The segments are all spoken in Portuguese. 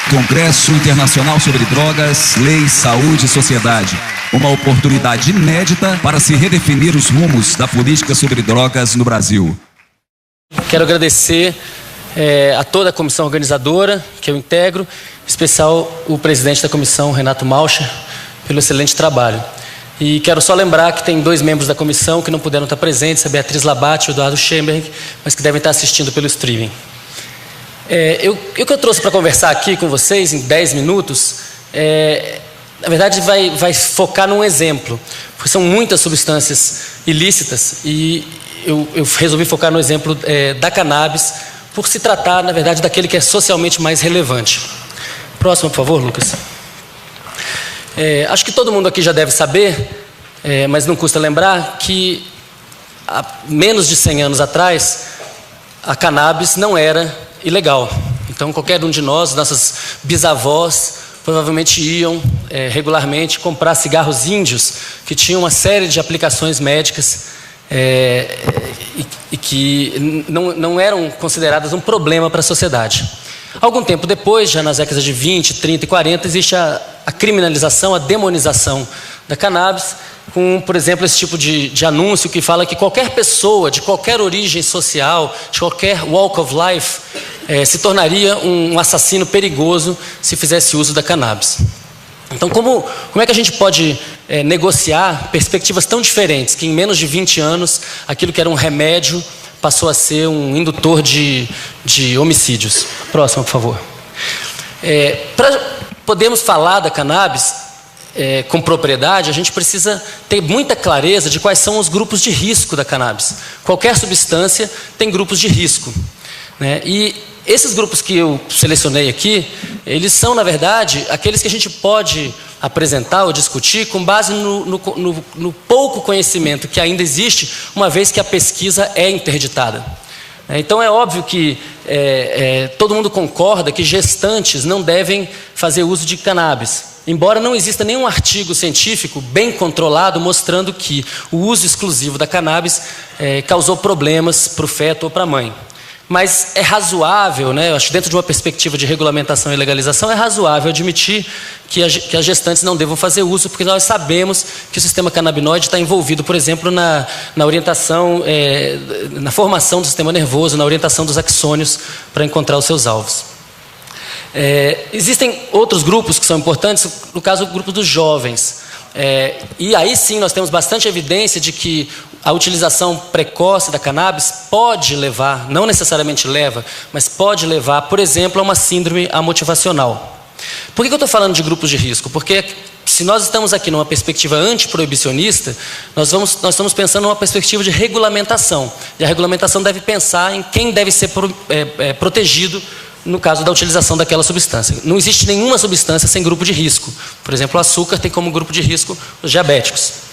Congresso Internacional sobre Drogas, Lei, Saúde e Sociedade. Uma oportunidade inédita para se redefinir os rumos da política sobre drogas no Brasil. Quero agradecer a toda a comissão organizadora que eu integro, em especial o presidente da comissão, Renato Malcher, pelo excelente trabalho. E quero só lembrar que tem 2 membros da comissão que não puderam estar presentes, a Beatriz Labate e o Eduardo Schemberg, mas que devem estar assistindo pelo streaming. O que eu trouxe para conversar aqui com vocês em 10 minutos, na verdade vai focar num exemplo, porque são muitas substâncias ilícitas e eu resolvi focar no exemplo da cannabis, por se tratar, na verdade, daquele que é socialmente mais relevante. Próximo, por favor, Lucas. Acho que todo mundo aqui já deve saber, mas não custa lembrar, que há menos de 100 anos atrás, a cannabis não era ilegal. Então, qualquer um de nós, nossas bisavós, provavelmente iam regularmente comprar cigarros índios, que tinham uma série de aplicações médicas e que não eram consideradas um problema para a sociedade. Algum tempo depois, já nas décadas de 20, 30 e 40, existe a criminalização, a demonização da cannabis, com, por exemplo, esse tipo de anúncio que fala que qualquer pessoa, de qualquer origem social, de qualquer walk of life, se tornaria um assassino perigoso se fizesse uso da cannabis. Então, como é que a gente pode negociar perspectivas tão diferentes, que em menos de 20 anos, aquilo que era um remédio passou a ser um indutor de homicídios? Próximo, por favor. Para podermos falar da cannabis com propriedade, a gente precisa ter muita clareza de quais são os grupos de risco da cannabis. Qualquer substância tem grupos de risco, né? E esses grupos que eu selecionei aqui, eles são, na verdade, aqueles que a gente pode apresentar ou discutir com base no pouco conhecimento que ainda existe, uma vez que a pesquisa é interditada. Então é óbvio que todo mundo concorda que gestantes não devem fazer uso de cannabis, embora não exista nenhum artigo científico bem controlado mostrando que o uso exclusivo da cannabis causou problemas para o feto ou para a mãe. Mas é razoável, né? Eu acho que dentro de uma perspectiva de regulamentação e legalização, é razoável admitir que as gestantes não devam fazer uso, porque nós sabemos que o sistema canabinoide está envolvido, por exemplo, na orientação, na formação do sistema nervoso, na orientação dos axônios para encontrar os seus alvos. Existem outros grupos que são importantes, no caso, o grupo dos jovens. E aí sim nós temos bastante evidência de que a utilização precoce da cannabis pode levar, não necessariamente leva, mas pode levar, por exemplo, a uma síndrome amotivacional. Por que eu estou falando de grupos de risco? Porque se nós estamos aqui numa perspectiva antiproibicionista, nós estamos pensando numa perspectiva de regulamentação. E a regulamentação deve pensar em quem deve ser protegido no caso da utilização daquela substância. Não existe nenhuma substância sem grupo de risco. Por exemplo, o açúcar tem como grupo de risco os diabéticos.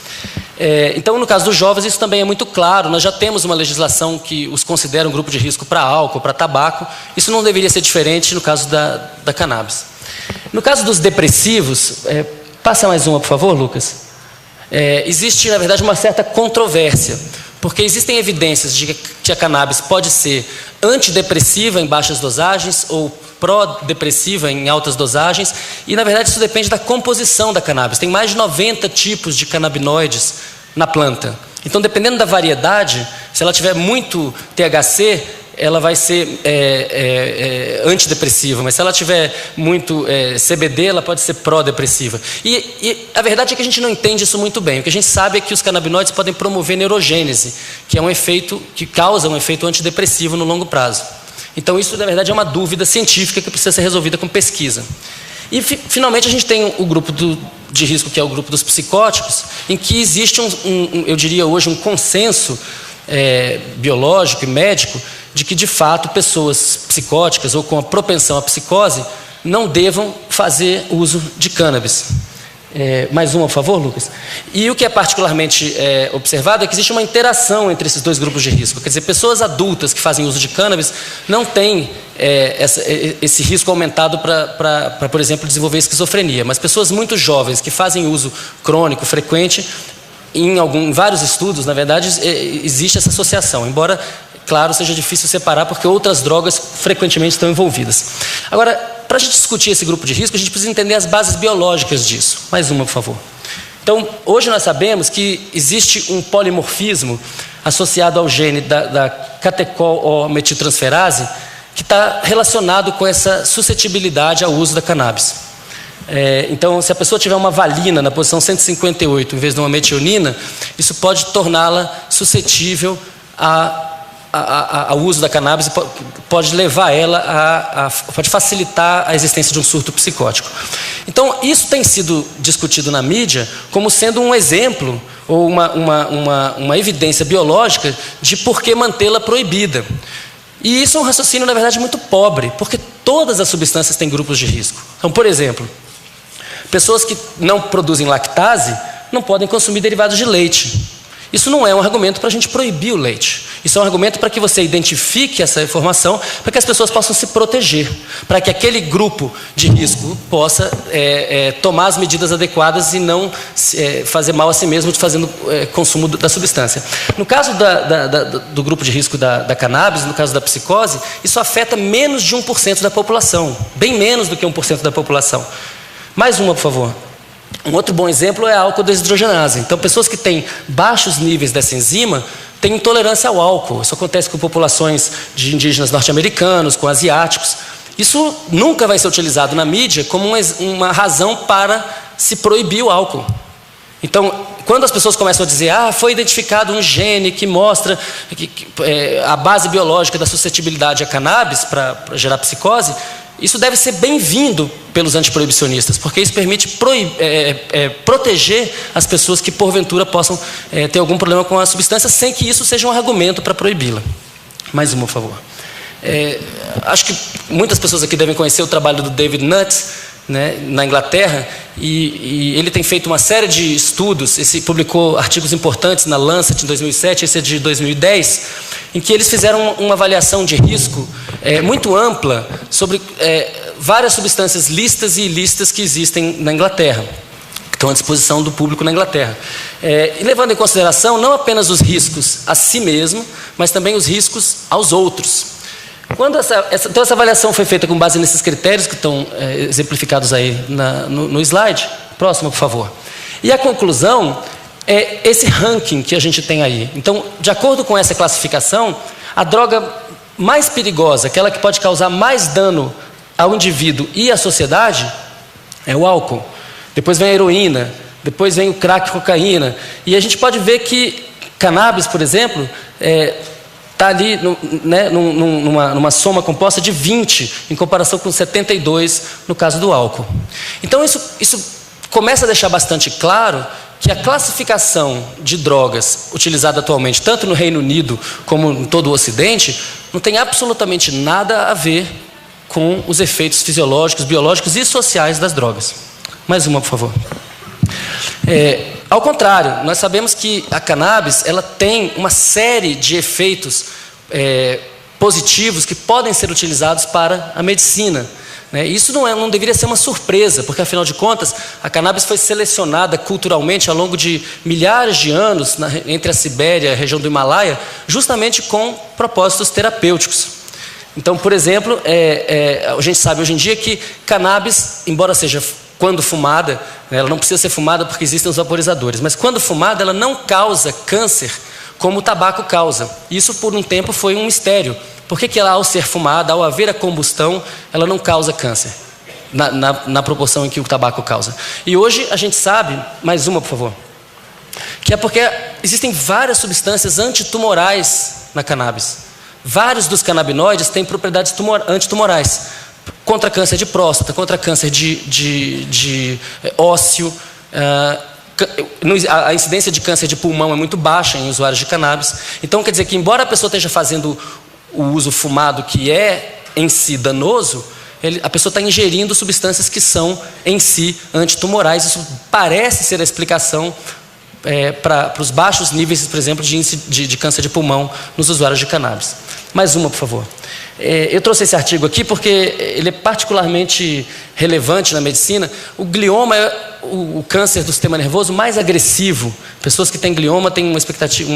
Então, no caso dos jovens, isso também é muito claro. Nós já temos uma legislação que os considera um grupo de risco para álcool, para tabaco. Isso não deveria ser diferente no caso da cannabis. No caso dos depressivos, passa mais uma, por favor, Lucas. Existe, na verdade, uma certa controvérsia, porque existem evidências de que a cannabis pode ser antidepressiva em baixas dosagens ou pró-depressiva em altas dosagens, e na verdade isso depende da composição da cannabis. Tem mais de 90 tipos de canabinoides na planta. Então, dependendo da variedade, se ela tiver muito THC, ela vai ser antidepressiva, mas se ela tiver muito CBD, ela pode ser pró-depressiva. E a verdade é que a gente não entende isso muito bem. O que a gente sabe é que os canabinoides podem promover neurogênese, que é um efeito que causa um efeito antidepressivo no longo prazo. Então isso, na verdade, é uma dúvida científica que precisa ser resolvida com pesquisa. E, finalmente, a gente tem o grupo de risco, que é o grupo dos psicóticos, em que existe eu diria hoje, um consenso biológico e médico de que, de fato, pessoas psicóticas ou com a propensão à psicose não devam fazer uso de cannabis. Mais uma, por favor, Lucas. E o que é particularmente observado é que existe uma interação entre esses 2 grupos de risco. Quer dizer, pessoas adultas que fazem uso de cannabis não têm esse risco aumentado para, por exemplo, desenvolver esquizofrenia. Mas pessoas muito jovens que fazem uso crônico, frequente, em vários estudos, na verdade, existe essa associação. Embora, claro, seja difícil separar, porque outras drogas frequentemente estão envolvidas. Agora, a gente discutir esse grupo de risco, a gente precisa entender as bases biológicas disso. Mais uma, por favor. Então, hoje nós sabemos que existe um polimorfismo associado ao gene da catecol-metiltransferase, que está relacionado com essa suscetibilidade ao uso da cannabis. Então, se a pessoa tiver uma valina na posição 158 em vez de uma metionina, isso pode torná-la suscetível ao uso da cannabis, pode levar ela pode facilitar a existência de um surto psicótico. Então, isso tem sido discutido na mídia como sendo um exemplo ou uma evidência biológica de por que mantê-la proibida. E isso é um raciocínio, na verdade, muito pobre, porque todas as substâncias têm grupos de risco. Então, por exemplo, pessoas que não produzem lactase não podem consumir derivados de leite. Isso não é um argumento para a gente proibir o leite. Isso é um argumento para que você identifique essa informação, para que as pessoas possam se proteger, para que aquele grupo de risco possa tomar as medidas adequadas e não fazer mal a si mesmo fazendo consumo da substância. No caso do grupo de risco da cannabis, no caso da psicose, isso afeta menos de 1% da população, bem menos do que 1% da população. Mais uma, por favor. Um outro bom exemplo é a álcool desidrogenase. Então, pessoas que têm baixos níveis dessa enzima têm intolerância ao álcool. Isso acontece com populações de indígenas norte-americanos, com asiáticos. Isso nunca vai ser utilizado na mídia como uma razão para se proibir o álcool. Então, quando as pessoas começam a dizer foi identificado um gene que mostra a base biológica da suscetibilidade à cannabis para gerar psicose, isso deve ser bem-vindo pelos antiproibicionistas, porque isso permite proteger as pessoas que, porventura, possam ter algum problema com a substância, sem que isso seja um argumento para proibi-la. Mais uma, por favor. Acho que muitas pessoas aqui devem conhecer o trabalho do David Nutt, né, na Inglaterra, e ele tem feito uma série de estudos. Publicou artigos importantes na Lancet em 2007, esse é de 2010, em que eles fizeram uma avaliação de risco muito ampla sobre várias substâncias lícitas e ilícitas que existem na Inglaterra, que estão à disposição do público na Inglaterra. E levando em consideração não apenas os riscos a si mesmo, mas também os riscos aos outros. Quando então essa avaliação foi feita com base nesses critérios que estão exemplificados aí no slide. Próximo, por favor. E a conclusão é esse ranking que a gente tem aí. Então, de acordo com essa classificação, a droga mais perigosa, aquela que pode causar mais dano ao indivíduo e à sociedade, é o álcool. Depois vem a heroína, depois vem o crack, cocaína. E a gente pode ver que cannabis, por exemplo, está ali numa soma composta de 20, em comparação com 72 no caso do álcool. Então isso começa a deixar bastante claro que a classificação de drogas utilizada atualmente, tanto no Reino Unido como em todo o Ocidente, não tem absolutamente nada a ver com os efeitos fisiológicos, biológicos e sociais das drogas. Mais uma, por favor. Ao contrário, nós sabemos que a cannabis ela tem uma série de efeitos positivos que podem ser utilizados para a medicina. Isso não deveria ser uma surpresa, porque, afinal de contas, a cannabis foi selecionada culturalmente ao longo de milhares de anos entre a Sibéria e a região do Himalaia, justamente com propósitos terapêuticos. Então, por exemplo, a gente sabe hoje em dia que cannabis, embora seja quando fumada, ela não precisa ser fumada porque existem os vaporizadores, mas quando fumada ela não causa câncer como o tabaco causa. Isso por um tempo foi um mistério. Por que ela, ao ser fumada, ao haver a combustão, ela não causa câncer na proporção em que o tabaco causa? E hoje a gente sabe, mais uma por favor, que é porque existem várias substâncias antitumorais na cannabis. Vários dos canabinoides têm propriedades antitumorais. Contra câncer de próstata, contra câncer de ósseo. A incidência de câncer de pulmão é muito baixa em usuários de cannabis. Então, quer dizer que, embora a pessoa esteja fazendo o uso fumado, que é em si danoso, a pessoa está ingerindo substâncias que são em si antitumorais. Isso parece ser a explicação para os baixos níveis, por exemplo, de câncer de pulmão nos usuários de cannabis. Mais uma, por favor. Eu trouxe esse artigo aqui porque ele é particularmente relevante na medicina. O glioma é o câncer do sistema nervoso mais agressivo. Pessoas que têm glioma têm uma expectativa,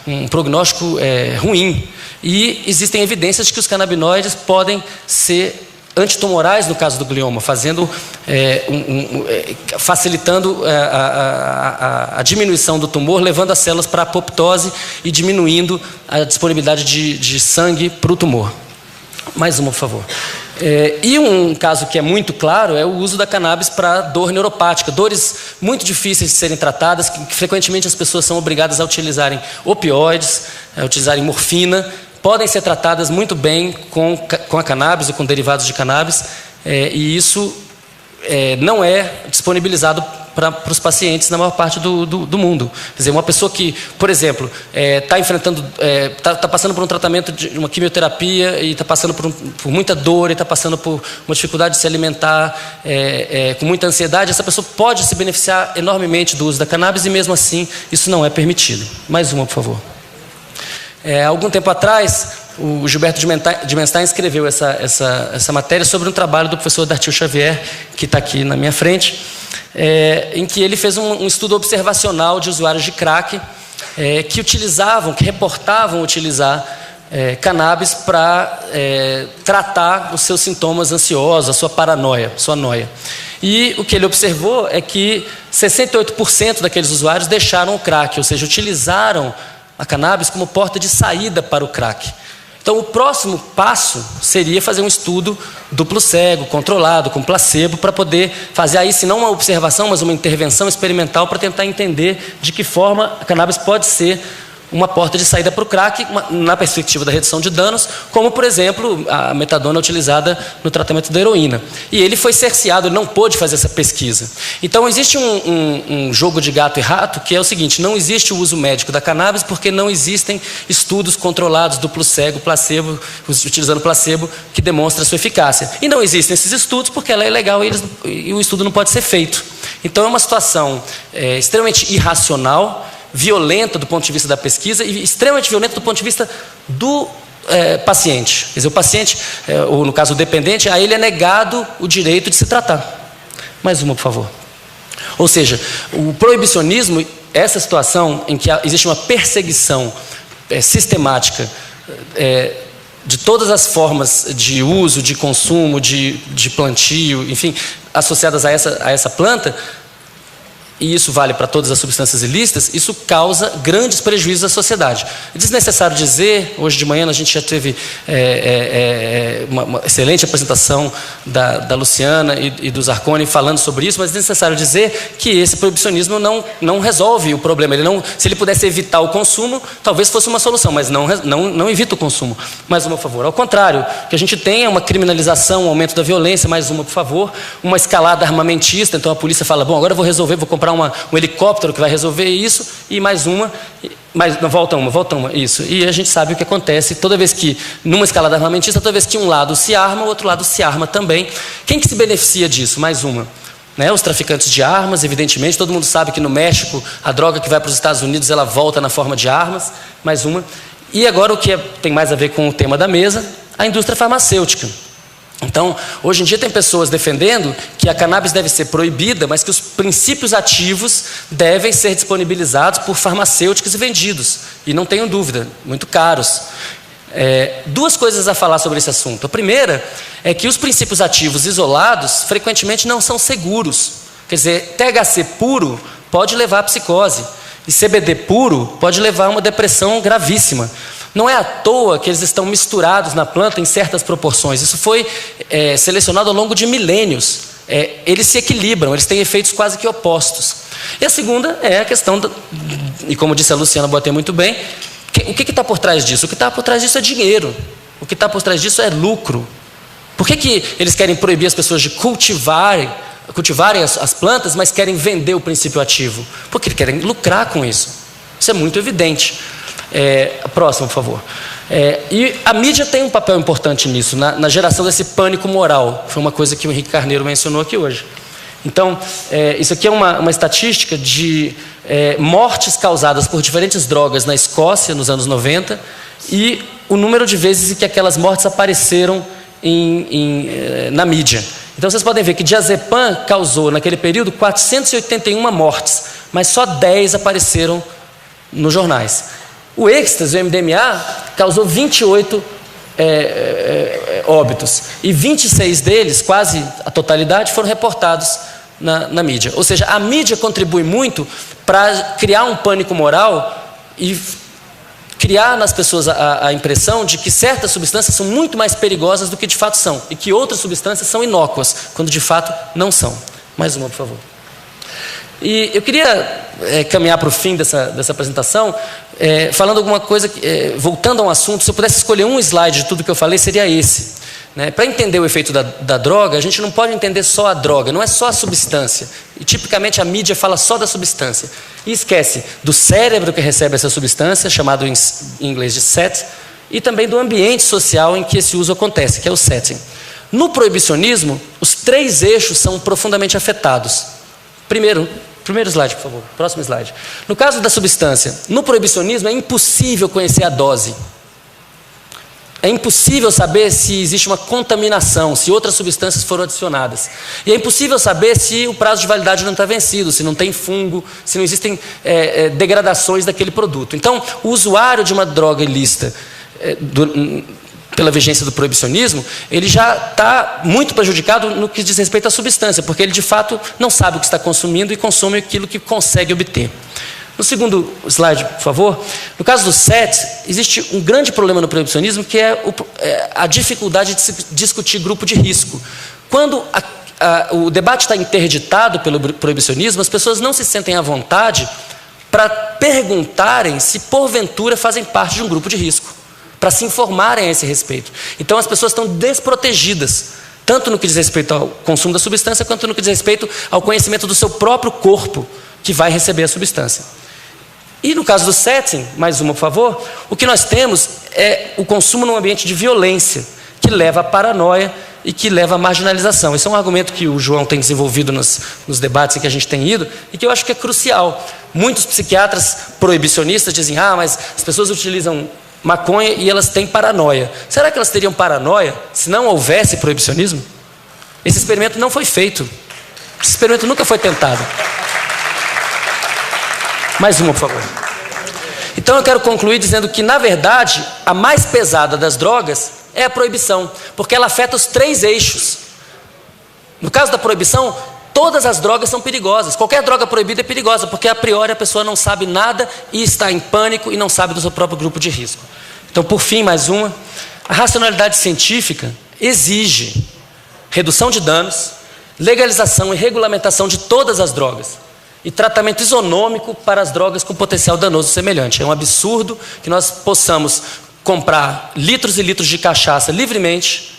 um prognóstico ruim. E existem evidências de que os canabinoides podem ser antitumorais no caso do glioma, facilitando a diminuição do tumor, levando as células para a apoptose e diminuindo a disponibilidade de sangue para o tumor. Mais uma, por favor. E um caso que é muito claro é o uso da cannabis para dor neuropática, dores muito difíceis de serem tratadas, que frequentemente as pessoas são obrigadas a utilizarem opioides, a utilizarem morfina, podem ser tratadas muito bem com a cannabis ou com derivados de cannabis, e isso não é disponibilizado para os pacientes na maior parte do mundo. Quer dizer, uma pessoa que, por exemplo, está passando por um tratamento de uma quimioterapia e está passando por muita dor, e está passando por uma dificuldade de se alimentar, com muita ansiedade, essa pessoa pode se beneficiar enormemente do uso da cannabis e mesmo assim isso não é permitido. Mais uma, por favor. Algum tempo atrás, o Gilberto de Menstein escreveu essa matéria sobre um trabalho do professor Dartil Xavier, que está aqui na minha frente, em que ele fez um estudo observacional de usuários de crack que reportavam utilizar cannabis para tratar os seus sintomas ansiosos, a sua paranoia, sua noia. E o que ele observou é que 68% daqueles usuários deixaram o crack, ou seja, utilizaram a cannabis como porta de saída para o crack. Então, o próximo passo seria fazer um estudo duplo cego, controlado, com placebo, para poder fazer aí, se não uma observação, mas uma intervenção experimental para tentar entender de que forma a cannabis pode ser uma porta de saída para o crack, na perspectiva da redução de danos, como, por exemplo, a metadona utilizada no tratamento da heroína. E ele foi cerceado, ele não pôde fazer essa pesquisa. Então, existe um jogo de gato e rato, que é o seguinte: não existe o uso médico da cannabis porque não existem estudos controlados, duplo cego, placebo, utilizando placebo, que demonstram a sua eficácia. E não existem esses estudos porque ela é ilegal e o estudo não pode ser feito. Então, é uma situação extremamente irracional, violenta do ponto de vista da pesquisa e extremamente violenta do ponto de vista do paciente. Quer dizer, o paciente, ou no caso o dependente, a ele é negado o direito de se tratar. Mais uma, por favor. Ou seja, o proibicionismo, essa situação em que existe uma perseguição sistemática de todas as formas de uso, de consumo, de plantio, enfim, associadas a essa planta, e isso vale para todas as substâncias ilícitas, isso causa grandes prejuízos à sociedade. É desnecessário dizer, hoje de manhã a gente já teve uma excelente apresentação da Luciana e do Zarconi falando sobre isso, mas é necessário dizer que esse proibicionismo não resolve o problema. Se ele pudesse evitar o consumo, talvez fosse uma solução, mas não evita o consumo. Mais uma, por favor. Ao contrário, que a gente tenha uma criminalização, um aumento da violência, mais uma, por favor, uma escalada armamentista, então a polícia fala, bom, agora eu vou comprar um helicóptero que vai resolver isso, e mais uma, volta uma, isso. E a gente sabe o que acontece toda vez que, numa escalada armamentista, toda vez que um lado se arma, o outro lado se arma também. Quem que se beneficia disso? Mais uma. Os traficantes de armas, evidentemente, todo mundo sabe que no México, a droga que vai para os Estados Unidos, ela volta na forma de armas, mais uma. E agora o que tem mais a ver com o tema da mesa, a indústria farmacêutica. Então, hoje em dia tem pessoas defendendo que a cannabis deve ser proibida, mas que os princípios ativos devem ser disponibilizados por farmacêuticos e vendidos. E não tenham dúvida, muito caros. Duas coisas a falar sobre esse assunto. A primeira é que os princípios ativos isolados frequentemente não são seguros. Quer dizer, THC puro pode levar à psicose e CBD puro pode levar a uma depressão gravíssima. Não é à toa que eles estão misturados na planta em certas proporções. Isso foi selecionado ao longo de milênios. Eles se equilibram, eles têm efeitos quase que opostos. E a segunda é a questão, e como disse a Luciana Boatê muito bem, o que está por trás disso? O que está por trás disso é dinheiro. O que está por trás disso é lucro. Por que eles querem proibir as pessoas de cultivarem as plantas, mas querem vender o princípio ativo? Porque eles querem lucrar com isso. Isso é muito evidente. Próximo, por favor. E a mídia tem um papel importante nisso, na geração desse pânico moral. Foi uma coisa que o Henrique Carneiro mencionou aqui hoje. Então, isso aqui é uma estatística de mortes causadas por diferentes drogas na Escócia, nos anos 90, e o número de vezes em que aquelas mortes apareceram na mídia. Então, vocês podem ver que diazepam causou, naquele período, 481 mortes, mas só 10 apareceram nos jornais. O êxtase, o MDMA, causou 28 óbitos. E 26 deles, quase a totalidade, foram reportados na mídia. Ou seja, a mídia contribui muito para criar um pânico moral e criar nas pessoas a impressão de que certas substâncias são muito mais perigosas do que de fato são, e que outras substâncias são inócuas, quando de fato não são. Mais uma, por favor. E eu queria caminhar para o fim dessa apresentação, falando alguma coisa, voltando a um assunto. Se eu pudesse escolher um slide de tudo que eu falei, seria esse. Para entender o efeito da droga, a gente não pode entender só a droga, não é só a substância. E tipicamente a mídia fala só da substância. E esquece do cérebro que recebe essa substância, chamado em inglês de set, e também do ambiente social em que esse uso acontece, que é o setting. No proibicionismo, os 3 eixos são profundamente afetados. Primeiro slide, por favor. Próximo slide. No caso da substância, no proibicionismo é impossível conhecer a dose. É impossível saber se existe uma contaminação, se outras substâncias foram adicionadas. E é impossível saber se o prazo de validade não está vencido, se não tem fungo, se não existem degradações daquele produto. Então, o usuário de uma droga ilícita, pela vigência do proibicionismo, ele já está muito prejudicado no que diz respeito à substância, porque ele de fato não sabe o que está consumindo e consome aquilo que consegue obter. No segundo slide, por favor, no caso do SET, existe um grande problema no proibicionismo, que é a dificuldade de se discutir grupo de risco. Quando o debate está interditado pelo proibicionismo, as pessoas não se sentem à vontade para perguntarem se porventura fazem parte de um grupo de risco, para se informarem a esse respeito. Então as pessoas estão desprotegidas, tanto no que diz respeito ao consumo da substância, quanto no que diz respeito ao conhecimento do seu próprio corpo, que vai receber a substância. E no caso do setting, mais uma, por favor, o que nós temos é o consumo num ambiente de violência, que leva à paranoia e que leva à marginalização. Esse é um argumento que o João tem desenvolvido nos debates em que a gente tem ido, e que eu acho que é crucial. Muitos psiquiatras proibicionistas dizem, mas as pessoas utilizam maconha e elas têm paranoia. Será que elas teriam paranoia se não houvesse proibicionismo? Esse experimento não foi feito. Esse experimento nunca foi tentado. Mais uma, por favor. Então eu quero concluir dizendo que, na verdade, a mais pesada das drogas é a proibição, porque ela afeta os 3 eixos. No caso da proibição, todas as drogas são perigosas. Qualquer droga proibida é perigosa, porque a priori a pessoa não sabe nada e está em pânico e não sabe do seu próprio grupo de risco. Então, por fim, mais uma. A racionalidade científica exige redução de danos, legalização e regulamentação de todas as drogas e tratamento isonômico para as drogas com potencial danoso semelhante. É um absurdo que nós possamos comprar litros e litros de cachaça livremente,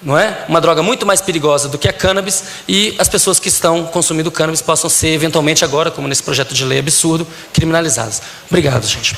não é? Uma droga muito mais perigosa do que a cannabis, e as pessoas que estão consumindo cannabis possam ser eventualmente agora, como nesse projeto de lei absurdo, criminalizadas. Obrigado, gente.